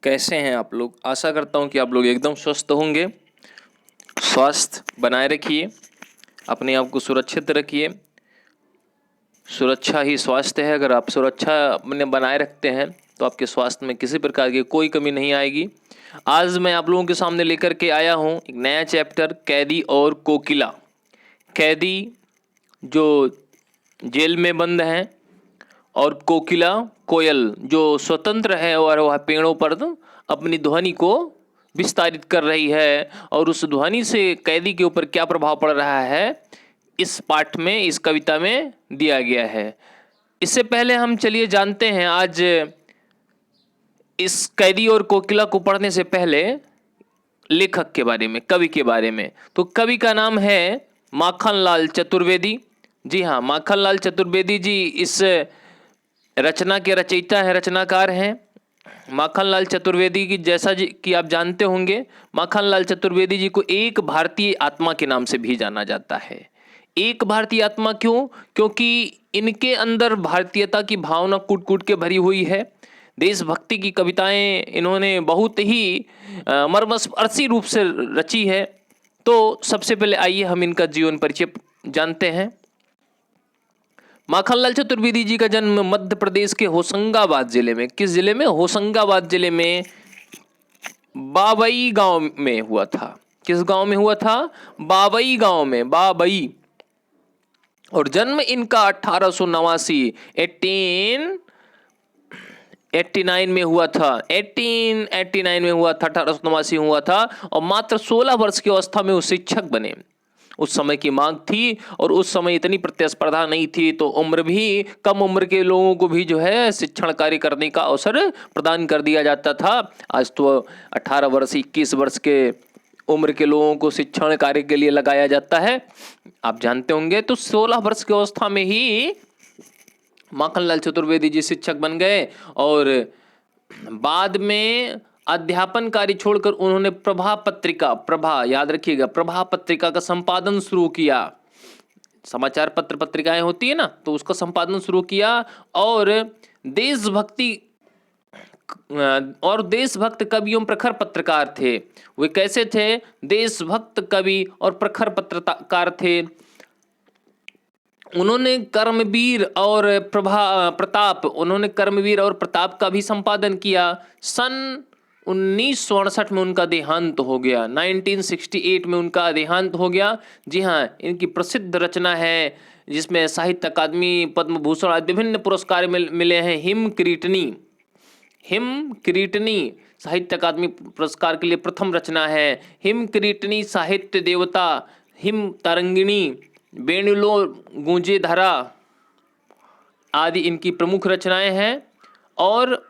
कैसे हैं आप लोग। आशा करता हूं कि आप लोग एकदम स्वस्थ होंगे। स्वास्थ्य बनाए रखिए, अपने आप को सुरक्षित रखिए। सुरक्षा ही स्वास्थ्य है। अगर आप सुरक्षा अपने बनाए रखते हैं तो आपके स्वास्थ्य में किसी प्रकार की कोई कमी नहीं आएगी। आज मैं आप लोगों के सामने लेकर के आया हूं एक नया चैप्टर, कैदी और कोकिला। कैदी जो जेल में बंद हैं और कोकिला कोयल जो स्वतंत्र है और वह पेड़ों पर अपनी ध्वनि को विस्तारित कर रही है। और उस ध्वनि से कैदी के ऊपर क्या प्रभाव पड़ रहा है, इस पाठ में, इस कविता में दिया गया है। इससे पहले हम चलिए जानते हैं आज इस कैदी और कोकिला को पढ़ने से पहले लेखक के बारे में, कवि के बारे में। तो कवि का नाम है माखनलाल चतुर्वेदी। जी हाँ, माखनलाल चतुर्वेदी जी इस रचना के रचयिता हैं, रचनाकार हैं। माखनलाल चतुर्वेदी की, जैसा जी कि आप जानते होंगे, माखनलाल चतुर्वेदी जी को एक भारतीय आत्मा के नाम से भी जाना जाता है। एक भारतीय आत्मा क्यों? क्योंकि इनके अंदर भारतीयता की भावना कूट कूट के भरी हुई है। देशभक्ति की कविताएं इन्होंने बहुत ही मर्मस्पर्शी रूप से रची है। तो सबसे पहले आइए हम इनका जीवन परिचय जानते हैं। माखनलाल चतुर्वेदी जी का जन्म मध्य प्रदेश के होशंगाबाद जिले में, किस जिले में? होशंगाबाद जिले में बाबई गांव में हुआ था। किस गांव में हुआ था? बाबई गांव में, बाबई। और जन्म इनका 1889 1889 में हुआ था। 1889 में हुआ था, 1889 हुआ था। और मात्र 16 वर्ष की अवस्था में वो शिक्षक बने। उस समय की मांग थी और उस समय इतनी प्रतिस्पर्धा नहीं थी, तो उम्र भी, कम उम्र के लोगों को भी जो है शिक्षण कार्य करने का अवसर प्रदान कर दिया जाता था। आज तो 18 वर्ष, 21 वर्ष के उम्र के लोगों को शिक्षण कार्य के लिए लगाया जाता है, आप जानते होंगे। तो 16 वर्ष की अवस्था में ही माखनलाल चतुर्वेदी जी शिक्षक बन गए और बाद में अध्यापन कार्य छोड़कर उन्होंने प्रभा पत्रिका, प्रभा याद रखिएगा, प्रभा पत्रिका का संपादन शुरू किया। समाचार पत्र पत्रिकाएं होती है ना, तो उसका संपादन शुरू किया। और देशभक्ति और देशभक्त कवि एवं प्रखर पत्रकार थे। वे कैसे थे? देशभक्त कवि और प्रखर पत्रकार थे। उन्होंने कर्मवीर और प्रताप, उन्होंने कर्मवीर और प्रताप का भी संपादन किया। सन 1968 में उनका देहांत हो गया। 1968 में उनका देहांत हो गया। जी हाँ, इनकी प्रसिद्ध रचना है जिसमें साहित्य अकादमी, पद्म भूषण आदि विभिन्न पुरस्कार मिले हैं। हिम किरीटनी साहित्य अकादमी पुरस्कार के लिए प्रथम रचना है। हिम किरीटनी, साहित्य देवता, हिम तरंगिणी, बेणुलो गूंजे धरा आदि इनकी प्रमुख रचनाएं हैं। और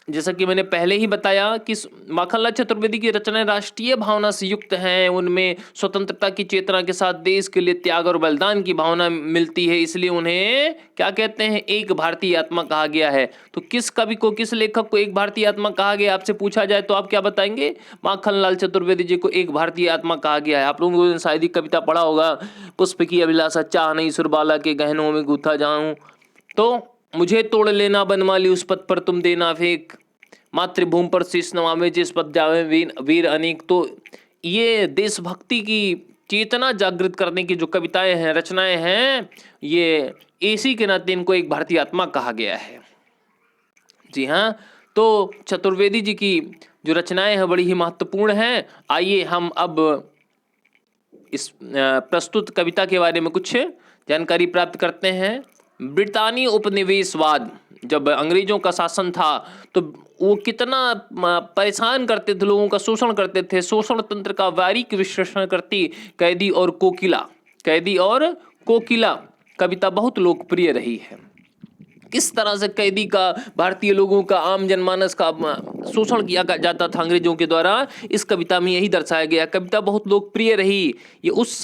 जैसा कि मैंने पहले ही बताया कि माखनलाल चतुर्वेदी की रचनाएं राष्ट्रीय भावना से युक्त हैं। उनमें स्वतंत्रता की चेतना के साथ देश के लिए त्याग और बलिदान की भावना मिलती है, इसलिए उन्हें क्या कहते हैं? एक भारतीय आत्मा कहा गया है। तो किस कवि को, किस लेखक को एक भारतीय आत्मा कहा गया, आपसे पूछा जाए तो आप क्या बताएंगे? माखनलाल चतुर्वेदी जी को एक भारतीय आत्मा कहा गया है। आप लोगों ने शायद ही कविता पढ़ा होगा, पुष्प की अभिलाषा चाह नहीं सुरबाला के गहनों में गूथा जाऊं, तो मुझे तोड़ लेना बनमाली उस पद पर तुम देना फेंक, मातृभूमि पर शीश नवावे जिस पद जावे वीर अनेक। तो ये देशभक्ति की चेतना जागृत करने की जो कविताएं हैं, रचनाएं हैं, ये इसी के नाते इनको एक भारतीय आत्मा कहा गया है। जी हाँ, तो चतुर्वेदी जी की जो रचनाएं हैं बड़ी ही महत्वपूर्ण हैं। आइए हम अब इस प्रस्तुत कविता के बारे में कुछ जानकारी प्राप्त करते हैं। ब्रितानी उपनिवेशवाद, जब अंग्रेजों का शासन था तो वो कितना परेशान करते थे, लोगों का शोषण करते थे। शोषण तंत्र का बारीक विश्लेषण करती कैदी और कोकिला कविता बहुत लोकप्रिय रही है। किस तरह से कैदी का, भारतीय लोगों का, आम जनमानस का शोषण किया जाता था अंग्रेजों के द्वारा, इस कविता में यही दर्शाया गया। कविता बहुत लोकप्रिय रही। ये उस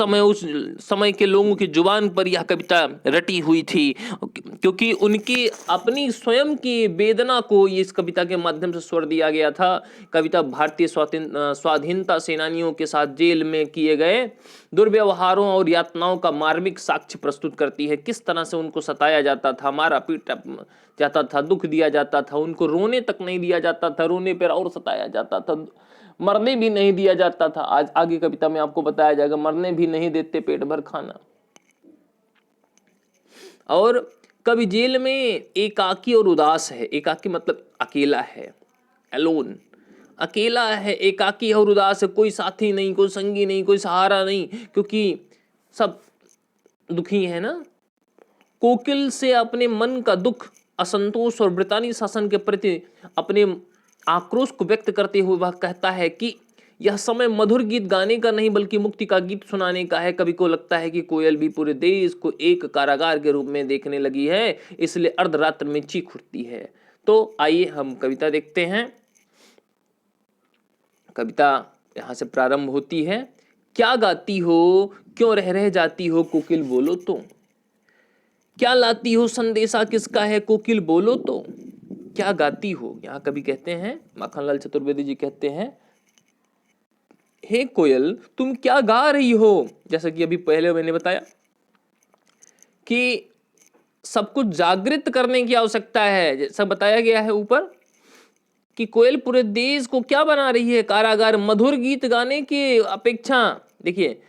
समय के लोगों की जुबान पर यह कविता रटी हुई थी, क्योंकि उनकी अपनी स्वयं की वेदना को इस कविता के माध्यम से स्वर दिया गया था। कविता भारतीय स्वाधीनता सेनानियों के साथ जेल में किए गए दुर्व्यवहारों और यातनाओं का मार्मिक साक्ष्य प्रस्तुत करती है। किस तरह से उनको सताया जाता था, मारा पीटा जाता था, दुख दिया जाता था, उनको रोने तक नहीं दिया जाता था, रोने पर और सताया जाता था, मरने भी नहीं दिया जाता था। आज आगे कविता में आपको बताया जाएगा, मरने भी नहीं देते पेट भर खाना। और कवि जेल में एकाकी और उदास है। एकाकी मतलब अकेला है, अलोन, अकेला है, एकाकी और उदास है, कोई साथी नहीं, कोई संगी नहीं, कोई सहारा नहीं, क्योंकि सब दुखी है ना। कोकिल से अपने मन का दुख, असंतोष और ब्रितानी शासन के प्रति अपने आक्रोश को व्यक्त करते हुए वह कहता है कि यह समय मधुर गीत गाने का नहीं बल्कि मुक्ति का गीत सुनाने का है। कवि को लगता है कि कोयल भी पूरे देश को एक कारागार के रूप में देखने लगी है, इसलिए अर्धरात्र में चीख उठती है। तो आइए हम कविता देखते हैं। कविता यहां से प्रारंभ होती है। क्या गाती हो, क्यों रह जाती हो, कोकिल बोलो तो। क्या लाती हो, संदेशा किसका है, कोकिल बोलो तो। क्या गाती हो, यहाँ कवि कहते हैं, माखनलाल चतुर्वेदी जी कहते हैं, हे कोयल तुम क्या गा रही हो। जैसा कि अभी पहले मैंने बताया कि सब कुछ जागृत करने की आवश्यकता है। जैसा बताया गया है ऊपर कि कोयल पूरे देश को क्या बना रही है, कारागार। मधुर गीत गाने की अपेक्षा, देखिए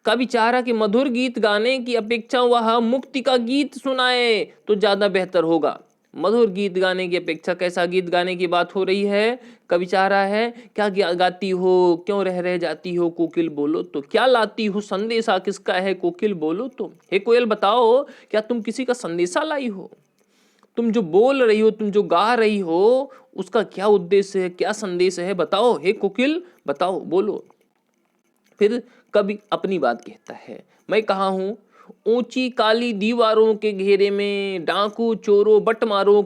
कवि चाह रहा कि मधुर गीत गाने की अपेक्षा वह मुक्ति का गीत सुनाए तो ज्यादा बेहतर होगा। मधुर गीत गाने की अपेक्षा कैसा गीत गाने की बात हो रही है, कवि चाह रहा है क्या गाती हो, क्यों रह जाती हो, कोकिल बोलो तो। क्या लाती हो, संदेशा किसका है, कोकिल बोलो तो। हे कोयल बताओ, क्या तुम किसी का संदेशा लाई हो। तुम जो बोल रही हो, तुम जो गा रही हो, उसका क्या उद्देश्य है, क्या संदेश है, बताओ हे कोकिल, बताओ, बोलो। फिर कवि अपनी बात कहता है, मैं कहा हूं ऊंची काली दीवारों के घेरे में, डाकू चोरों बटमारों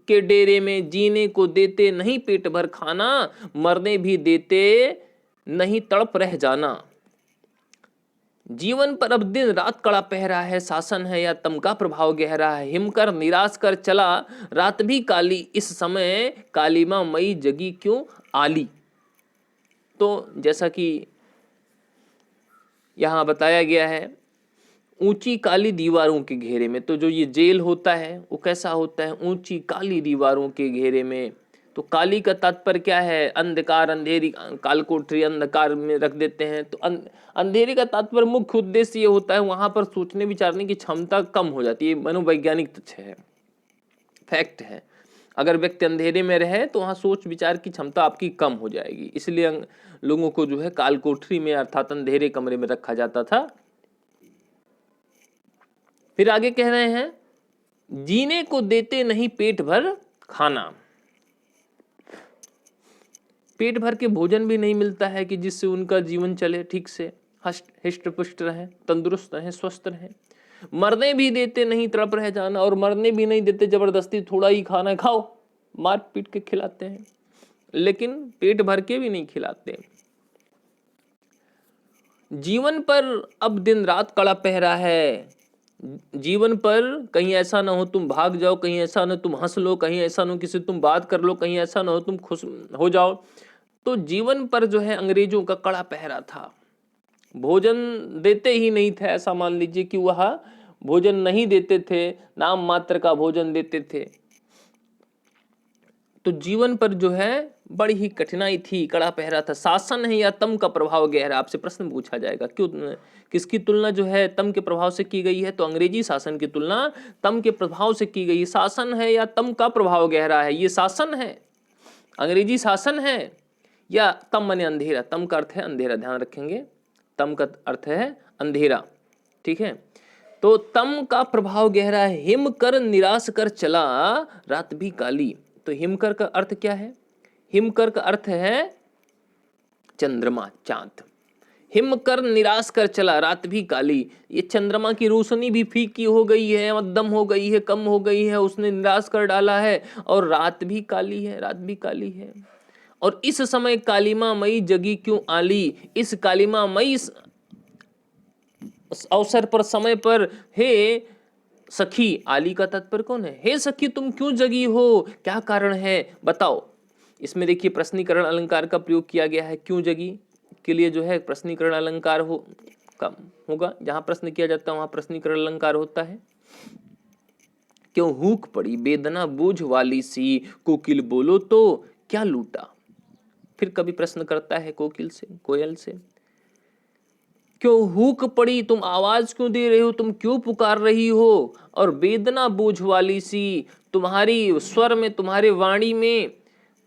के डेरे में, जीने को देते नहीं पेट भर खाना, मरने भी देते नहीं तड़प रह जाना। जीवन पर अब दिन रात कड़ा पहरा है, शासन है या तम का प्रभाव गहरा है। हिमकर निराश कर चला रात भी काली, इस समय कालीमा मई जगी क्यों आली। तो जैसा कि यहाँ बताया गया है, ऊंची काली दीवारों के घेरे में, तो जो ये जेल होता है वो कैसा होता है, ऊंची काली दीवारों के घेरे में। तो काली का तात्पर्य क्या है, अंधकार, अंधेरी, काल कोठरी अंधकार में रख देते हैं। तो अंधेरी का तात्पर्य मुख्य उद्देश्य ये होता है वहां पर सोचने विचारने की क्षमता कम हो जाती है। मनोवैज्ञानिक तथ्य है, फैक्ट है। अगर व्यक्ति अंधेरे में रहे तो वहां सोच विचार की क्षमता आपकी कम हो जाएगी, इसलिए लोगों को जो है काल कोठरी में अर्थात अंधेरे कमरे में रखा जाता था। फिर आगे कह रहे हैं, जीने को देते नहीं पेट भर खाना। पेट भर के भोजन भी नहीं मिलता है कि जिससे उनका जीवन चले ठीक से, हष्ट पुष्ट रहे, तंदुरुस्त रहे, स्वस्थ रहे। मरने भी देते नहीं तड़प रह जाना, और मरने भी नहीं देते जबरदस्ती थोड़ा ही खाना खाओ, मार पीट के खिलाते हैं, लेकिन पेट भर के भी नहीं खिलाते। जीवन पर अब दिन रात कड़ा पहरा है। जीवन पर कहीं ऐसा ना हो तुम भाग जाओ, कहीं ऐसा ना तुम हंस लो, कहीं ऐसा ना किसी तुम बात कर लो, कहीं ऐसा ना हो तुम खुश हो जाओ। तो जीवन पर जो है अंग्रेजों का कड़ा पहरा था। भोजन देते ही नहीं थे, ऐसा मान लीजिए कि वह भोजन नहीं देते थे, नाम मात्र का भोजन देते थे। तो जीवन पर जो है बड़ी ही कठिनाई थी, कड़ा पहरा था। शासन है या तम का प्रभाव गहरा, आपसे प्रश्न पूछा जाएगा क्यों, किसकी तुलना जो है तम के प्रभाव से की गई है, तो अंग्रेजी शासन की तुलना तम के प्रभाव से की गई। शासन है या तम का प्रभाव गहरा है, ये शासन है, अंग्रेजी शासन है, या तम माने अंधेरा, तम का अर्थ है अंधेरा, ध्यान रखेंगे, तम का अर्थ है अंधेरा, ठीक है। तो तम का प्रभाव गहरा है, हिम कर निराश कर चला रात भी काली। तो हिमकर का अर्थ क्या है, हिमकर का अर्थ है चंद्रमा, चांद। हिमकर निराश कर चला रात भी काली, ये चंद्रमा की रोशनी भी फीकी हो गई है, मध्यम हो गई है, कम हो गई है, उसने निराश कर डाला है, और रात भी काली है, रात भी काली है। और इस समय कालीमा मई जगी क्यों आली, इस कालीमा मई अवसर पर, समय पर, हे सखी, आली का तात्पर्य कौन है, हे सखी तुम क्यों जगी हो, क्या कारण है बताओ। इसमें देखिए प्रश्नीकरण अलंकार का प्रयोग किया गया है, क्यों जगी के लिए जो है प्रश्नीकरण अलंकार कम होगा, जहां प्रश्न किया जाता है वहां प्रश्नीकरण अलंकार होता है। क्यों हूक पड़ी बेदना बोझ वाली सी, कोकिल बोलो तो, क्या लूटा। फिर कभी प्रश्न करता है कोयल से, क्यों हूक पड़ी, तुम आवाज क्यों दे रहे हो, तुम क्यों पुकार रही हो, और वेदना बोझ वाली सी, तुम्हारी स्वर में, तुम्हारे वाणी में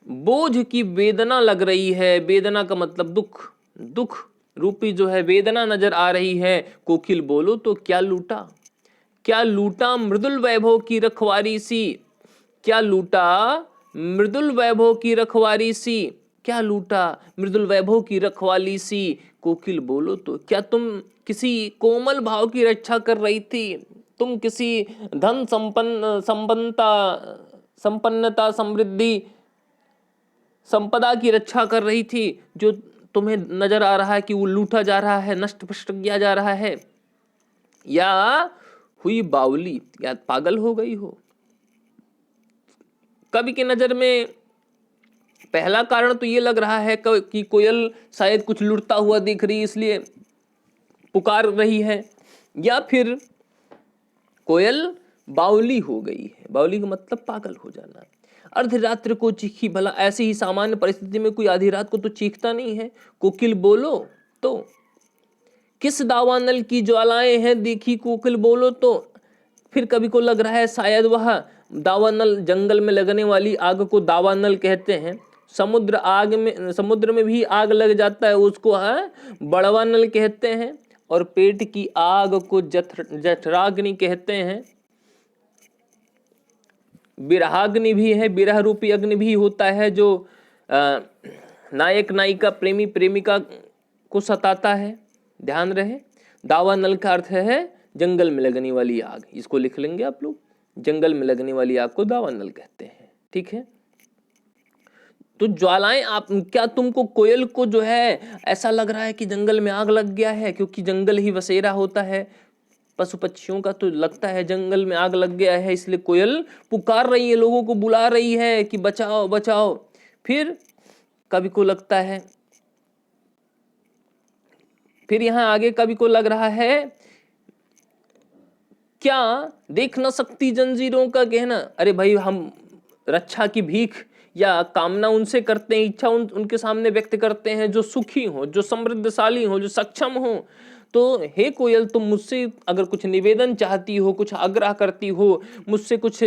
बोझ की वेदना लग रही है। वेदना का मतलब दुख, दुख रूपी जो है वेदना नजर आ रही है। कोकिल बोलो तो क्या लूटा, क्या लूटा मृदुल वैभव की रखवारी सी, क्या लूटा मृदुल वैभव की रखवारी सी, क्या लूटा मृदुल वैभव की रखवाली सी। कोकिल बोलो तो क्या तुम किसी कोमल भाव की रक्षा कर रही थी, तुम किसी धन संपन्नता समृद्धि संपदा की रक्षा कर रही थी, जो तुम्हें नजर आ रहा है कि वो लूटा जा रहा है, नष्ट भ्रष्ट किया जा रहा है, या हुई बावली, या पागल हो गई हो। कवि की नजर में पहला कारण तो ये लग रहा है कि कोयल शायद कुछ लुटता हुआ दिख रही इसलिए पुकार रही है, या फिर कोयल बावली हो गई है। बावली का मतलब पागल हो जाना। अर्धरात्र को चीखी, भला ऐसी ही सामान्य परिस्थिति में कोई आधी रात को तो चीखता नहीं है। कोकिल बोलो तो किस दावानल की ज्वालाएं हैं देखी, कोकिल बोलो तो। फिर कभी को लग रहा है शायद वह दावानल, जंगल में लगने वाली आग को दावानल कहते हैं। समुद्र में भी आग लग जाता है, उसको बड़वानल कहते हैं। और पेट की आग को जठराग्नि कहते हैं। विरहाग्नि भी है, विरह रूपी अग्नि भी होता है, जो नायक नायिका प्रेमी प्रेमिका को सताता है। ध्यान रहे, दावानल का अर्थ है जंगल में लगने वाली आग। इसको लिख लेंगे आप लोग, जंगल में लगने वाली आग को दावानल कहते हैं। ठीक है, तो ज्वालाएं, आप क्या तुमको कोयल को जो है ऐसा लग रहा है कि जंगल में आग लग गया है, क्योंकि जंगल ही बसेरा होता है पशु पक्षियों का, तो लगता है जंगल में आग लग गया है, इसलिए कोयल पुकार रही है, लोगों को बुला रही है कि बचाओ बचाओ। फिर कवि को लगता है, फिर यहां आगे कवि को लग रहा है, क्या देख न सकती जंजीरों का गहना। अरे भाई, हम रक्षा की भीख या कामना उनसे करते हैं, इच्छा उनके सामने व्यक्त करते हैं जो सुखी हो, जो समृद्धशाली हो, जो सक्षम हो। तो हे कोयल, तुम मुझसे अगर कुछ निवेदन चाहती हो, कुछ आग्रह करती हो, मुझसे कुछ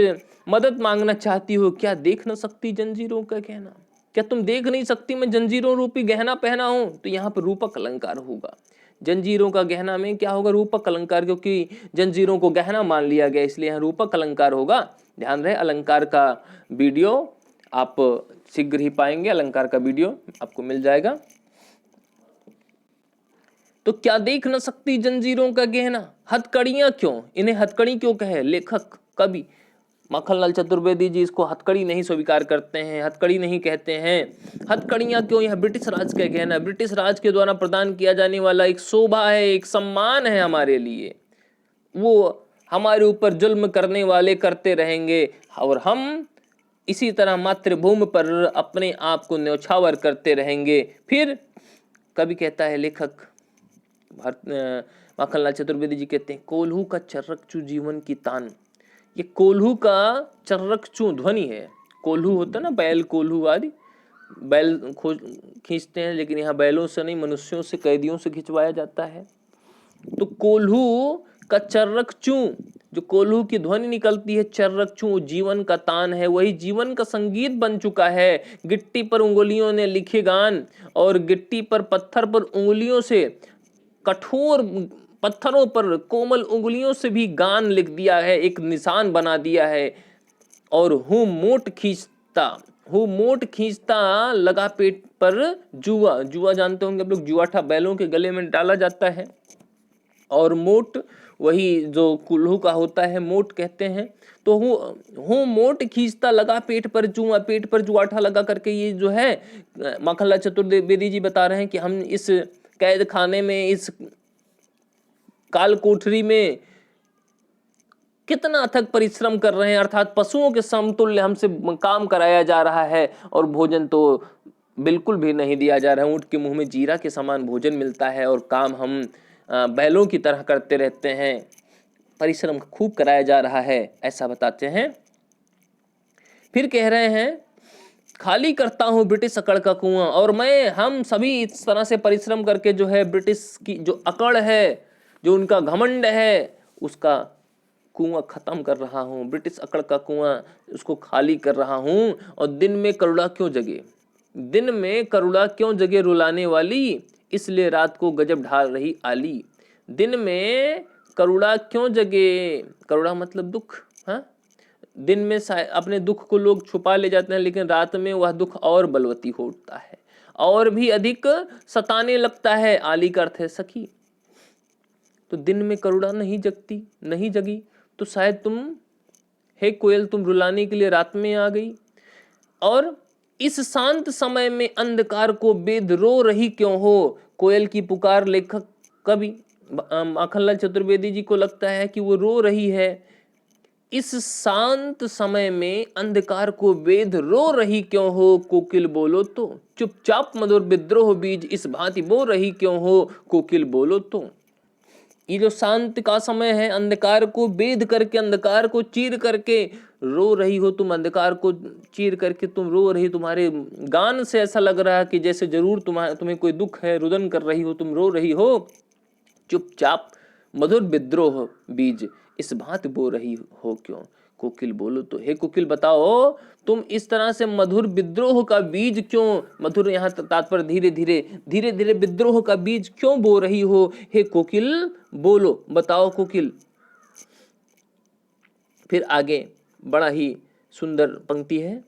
मदद मांगना चाहती हो, क्या देख न सकती जंजीरों का गहना, क्या तुम देख नहीं सकती मैं जंजीरों रूपी गहना पहना हूं। तो यहाँ पर रूपक अलंकार होगा। जंजीरों का गहना में क्या होगा, रूपक अलंकार, क्योंकि जंजीरों को गहना मान लिया गया, इसलिए यहाँ रूपक अलंकार होगा। ध्यान रहे, अलंकार का वीडियो आप शीघ्र ही पाएंगे, अलंकार का वीडियो आपको मिल जाएगा। तो क्या देख न सकती जंजीरों का गहना, हथकड़ियां क्यों, इन्हें हथकड़ी क्यों कहे लेखक कवि माखनलाल चतुर्वेदी जी इसको हथकड़ी नहीं स्वीकार करते हैं, हथकड़ी नहीं कहते हैं। हथकड़ियां क्यों, यह ब्रिटिश राज का गहना, ब्रिटिश राज के द्वारा प्रदान किया जाने वाला एक शोभा है, एक सम्मान है हमारे लिए। वो हमारे ऊपर जुल्म करने वाले करते रहेंगे, और हम इसी तरह मातृभूमि पर अपने आप को न्यौछावर करते रहेंगे। फिर कवि कहता है, लेखक माखनलाल चतुर्वेदी जी कहते हैं, कोल्हू का चर्रकचू जीवन की तान। ये कोल्हू का चर्रकचू ध्वनि है। कोल्हू होता है ना, बैल कोल्हू आदि, बैल खींचते हैं, लेकिन यहाँ बैलों से नहीं, मनुष्यों से, कैदियों से खिंचवाया जाता है। तो कोल्हू का चर्रकचू, जो कोल्हू की ध्वनि निकलती है, चर्रकचू जीवन का तान है, वही जीवन का संगीत बन चुका है। गिट्टी पर उंगलियों ने लिखे गान, और गिट्टी पर पत्थर पर उंगलियों से, कठोर पत्थरों पर कोमल उंगलियों से भी गान लिख दिया है, एक निशान बना दिया है। और हूँ मोट खींचता लगा पेट पर जुआ। जुआ जानते होंगे आप लोग, जुआठा बैलों के गले में डाला जाता है, और मोट वही जो कुल्हू का होता है, मोट कहते हैं। तो हूँ मोट खींचता लगा पेट पर जुआ, पेट पर जुआठा लगा करके, ये जो है माखनलाल चतुर्वेदी जी बता रहे हैं कि हम इस कैद खाने में, इस काल कोठरी में कितना अथक परिश्रम कर रहे हैं, अर्थात पशुओं के समतुल्य हमसे काम कराया जा रहा है, और भोजन तो बिल्कुल भी नहीं दिया जा रहा है। ऊंट के मुंह में जीरा के समान भोजन मिलता है, और काम हम बैलों की तरह करते रहते हैं, परिश्रम खूब कराया जा रहा है, ऐसा बताते हैं। फिर कह रहे हैं, खाली करता हूँ ब्रिटिश अकड़ का कुआं, और मैं हम सभी इस तरह से परिश्रम करके जो है ब्रिटिश की जो अकड़ है, जो उनका घमंड है, उसका कुआं खत्म कर रहा हूँ। ब्रिटिश अकड़ का कुआं उसको खाली कर रहा हूँ। और दिन में करुणा क्यों जगे, दिन में करुणा क्यों जगे रुलाने वाली, इसलिए रात को गजब ढाल रही आली। दिन में करुणा क्यों जगे, करुणा मतलब दुख। हाँ, दिन में अपने दुख को लोग छुपा ले जाते हैं, लेकिन रात में वह दुख और बलवती हो उठता है, और भी अधिक सताने लगता है। आली का अर्थ है सखी। तो दिन में करुणा नहीं जगती, नहीं जगी, तो शायद तुम, हे कोयल, तुम रुलाने के लिए रात में आ गई। और इस शांत समय में अंधकार को बेद रो रही क्यों हो, कोयल की पुकार लेखक कवि माखनलाल चतुर्वेदी जी को लगता है कि वो रो रही है। इस शांत समय में अंधकार को वेद रो रही क्यों हो, कोकिल बोलो तो। चुपचाप मधुर विद्रोह बीज इस भांति बो रही क्यों हो, कोकिल बोलो तो। ये जो शांत का समय है, अंधकार को वेद करके, अंधकार को चीर करके रो रही हो तुम, अंधकार को चीर करके तुम रो रही, तुम्हारे गान से ऐसा लग रहा है कि जैसे जरूर तुम्हें कोई दुख है, रुदन कर रही हो, तुम रो रही हो। चुपचाप मधुर विद्रोह बीज इस भांति बो रही हो क्यों, कोकिल बोलो तो। हे कोकिल बताओ, तुम इस तरह से मधुर विद्रोह का बीज क्यों, मधुर यहाँ तात्पर्य धीरे धीरे धीरे धीरे विद्रोह का बीज क्यों बो रही हो, हे कोकिल बोलो, बताओ कोकिल। फिर आगे बड़ा ही सुंदर पंक्ति है।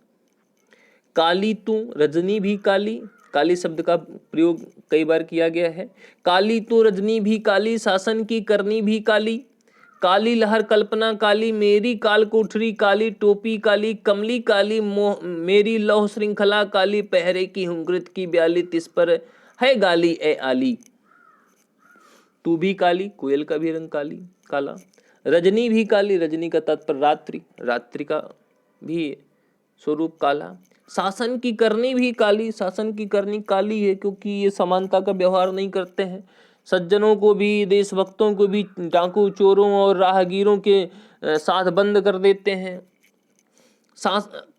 काली तू रजनी भी काली, काली शब्द का प्रयोग कई बार किया गया है। काली तू रजनी भी काली, शासन की करनी भी काली, काली लहर कल्पना काली, मेरी काल कोठरी काली, टोपी काली, कमली काली, मेरी लौह श्रृंखला काली, पहरे की हुंकृत की ब्याली, तिस पर है गाली ए आली। तू भी काली, कोयल का भी रंग काली काला। रजनी भी काली, रजनी का तात्पर्य रात्रि, रात्रि का भी स्वरूप काला। शासन की करनी भी काली, शासन की करनी काली है क्योंकि ये समानता का व्यवहार नहीं करते हैं। सज्जनों को भी, देशभक्तों को भी डाकू चोरों और राहगीरों के साथ बंद कर देते हैं।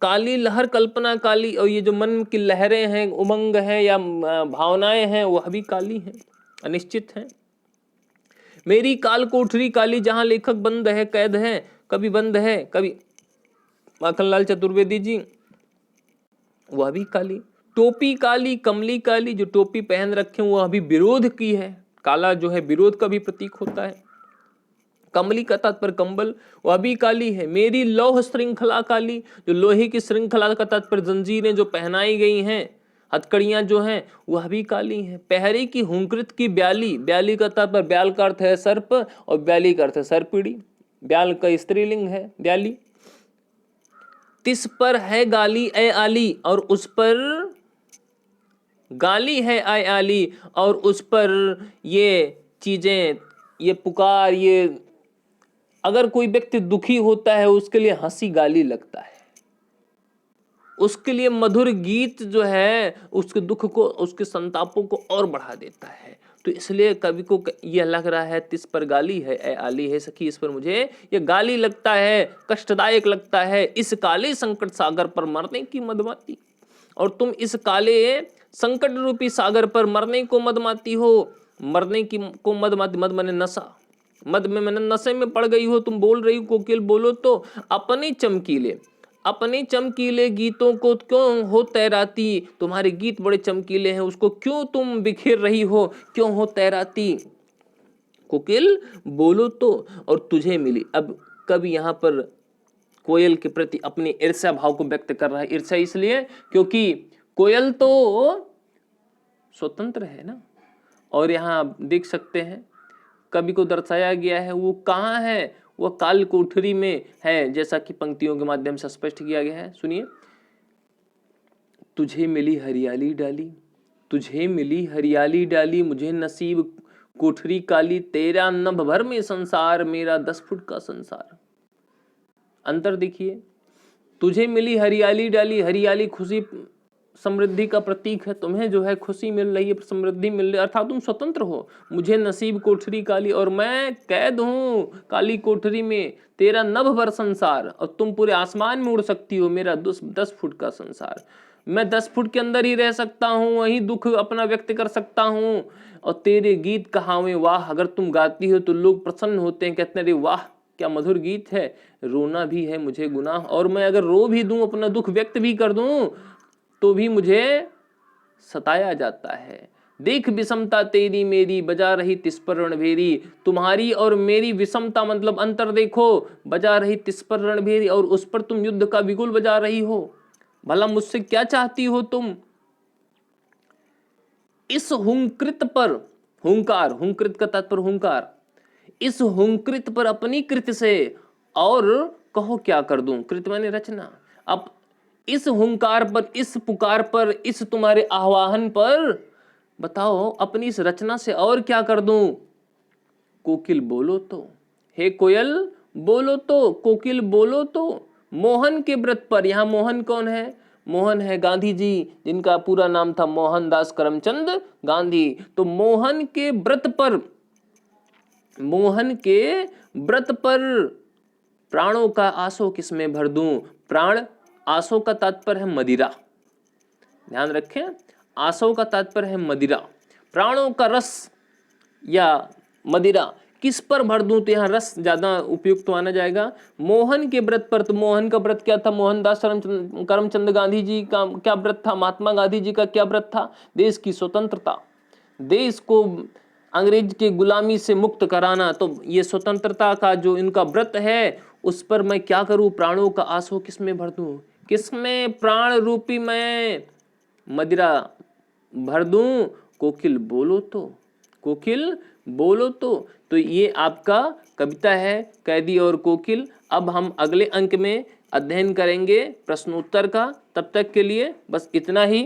काली लहर कल्पना काली, और ये जो मन की लहरें हैं, उमंग है या भावनाएं हैं, वह भी काली हैं, अनिश्चित हैं। मेरी काल कोठरी काली, जहां लेखक बंद है, कैद है, कभी बंद है, कभी माखनलाल चतुर्वेदी जी, वह भी काली। टोपी काली, कमली काली, जो टोपी पहन रखे वह भी विरोध की है, काला जो है विरोध का भी प्रतीक होता है। कमली का तात्पर्य कंबल, वह भी काली है। मेरी लौह श्रृंखला काली, जो लोहे की श्रृंखला का तात्पर्य जंजीरें जो पहनाई गई हैं, हथकड़ियां जो हैं, वह भी काली हैं। पहरे की हुंकृत की ब्याली, ब्याली का तात्पर्य, ब्याल का अर्थ है सर्प और ब्याली का अर्थ है सर्पिड़ी, ब्याल का स्त्रीलिंग है ब्याली। तिस पर है गाली ए आली, और उस पर गाली है ए आली, और उस पर ये चीजें, ये पुकार, ये अगर कोई व्यक्ति दुखी होता है उसके लिए हंसी गाली लगता है, उसके लिए मधुर गीत जो है उसके दुख को, उसके संतापों को और बढ़ा देता है। तो इसलिए कवि को यह लग रहा है, तिस पर गाली है ए आली, है सखी इस पर मुझे ये गाली लगता है, कष्टदायक लगता है, इस काले संकट सागर पर मरने की मदमाती। और तुम इस काले संकट रूपी सागर पर मरने को मदमाती हो, मरने की को मदमाती, मद माने नशा, मद में मैंने नशे में पड़ गई हो, तुम बोल रही हो कोकिल बोलो तो। अपने चमकीले गीतों को क्यों हो तैराती, तुम्हारे गीत बड़े चमकीले हैं, उसको क्यों तुम बिखेर रही हो, क्यों हो तैराती, कोकिल बोलो तो। और तुझे मिली, अब कभी यहाँ पर कोयल के प्रति अपनी ईर्ष्या भाव को व्यक्त कर रहा है। ईर्ष्या इसलिए क्योंकि कोयल तो स्वतंत्र है ना, और यहाँ आप देख सकते हैं कवि को दर्शाया गया है, वो कहाँ है, वह काल कोठरी में है, जैसा कि पंक्तियों के माध्यम से स्पष्ट किया गया है। सुनिए, तुझे मिली हरियाली डाली, तुझे मिली हरियाली डाली, मुझे नसीब कोठरी काली, तेरा नभ भर में संसार, मेरा 10 फुट का संसार। अंतर देखिए, तुझे मिली हरियाली डाली, हरियाली खुशी समृद्धि का प्रतीक है, तुम्हें जो है खुशी मिल रही है, समृद्धि मिल रही है, अर्थात तुम स्वतंत्र हो। मुझे नसीब कोठरी काली, और मैं कैद हूं काली कोठरी में, तेरा नभ भर संसार, और तुम पूरे आसमान में उड़ सकती हो, मेरा 10 फुट का संसार। मैं 10 फुट के अंदर ही रह सकता हूँ, वही दुख अपना व्यक्त कर सकता हूँ। और तेरे गीत कहावे वाह, अगर तुम गाती हो तो लोग प्रसन्न होते हैं, कहते हैं अरे वाह क्या मधुर गीत है। रोना भी है मुझे गुनाह, और मैं अगर रो भी दूं, अपना दुख व्यक्त भी कर दूं, तो भी मुझे सताया जाता है। देख विषमता तेरी मेरी, बजा रही तिस पर रणभेरी। तुम्हारी और मेरी विषमता मतलब अंतर देखो, बजा रही तिस पर रणभेरी, और उस पर तुम युद्ध का बिगुल बजा रही हो। भला मुझसे क्या चाहती हो तुम? इस हुंकृत पर, हुंकार, हुंकृत का तात्पर्य हुंकार, इस हुंकृत पर अपनी कृत से और कहो क्या कर दूं। कृत माने रचना। अब इस हुंकार पर, इस पुकार पर, इस तुम्हारे आह्वान पर बताओ अपनी इस रचना से और क्या कर दूं। कोकिल बोलो तो, हे कोयल बोलो तो, कोकिल बोलो तो। मोहन के व्रत पर, यहां मोहन कौन है? मोहन है गांधी जी, जिनका पूरा नाम था मोहनदास करमचंद गांधी। तो मोहन के व्रत पर, मोहन के व्रत पर प्राणों का आसो किसमें भर दूं। प्राण, आसो का तात्पर्य है मदिरा, ध्यान रखें, आसो का तात्पर्य है मदिरा। प्राणों का रस या मदिरा किस पर भर दूं, तो यहां रस ज्यादा उपयुक्त माना जाएगा। मोहन के व्रत पर, तो मोहन का व्रत क्या था? मोहनदास करमचंद गांधी जी का क्या व्रत था? महात्मा गांधी जी का क्या व्रत था? देश की स्वतंत्रता, देश को अंग्रेज के गुलामी से मुक्त कराना। तो ये स्वतंत्रता का जो इनका व्रत है, उस पर मैं क्या करूं? प्राणों का आंसू किसमें भर दूं? किसमें? प्राण रूपी मैं मदिरा भर दूं। कोकिल बोलो तो, कोकिल बोलो तो ये आपका कविता है कैदी और कोकिल। अब हम अगले अंक में अध्ययन करेंगे प्रश्नोत्तर का। तब तक के लिए बस इतना ही।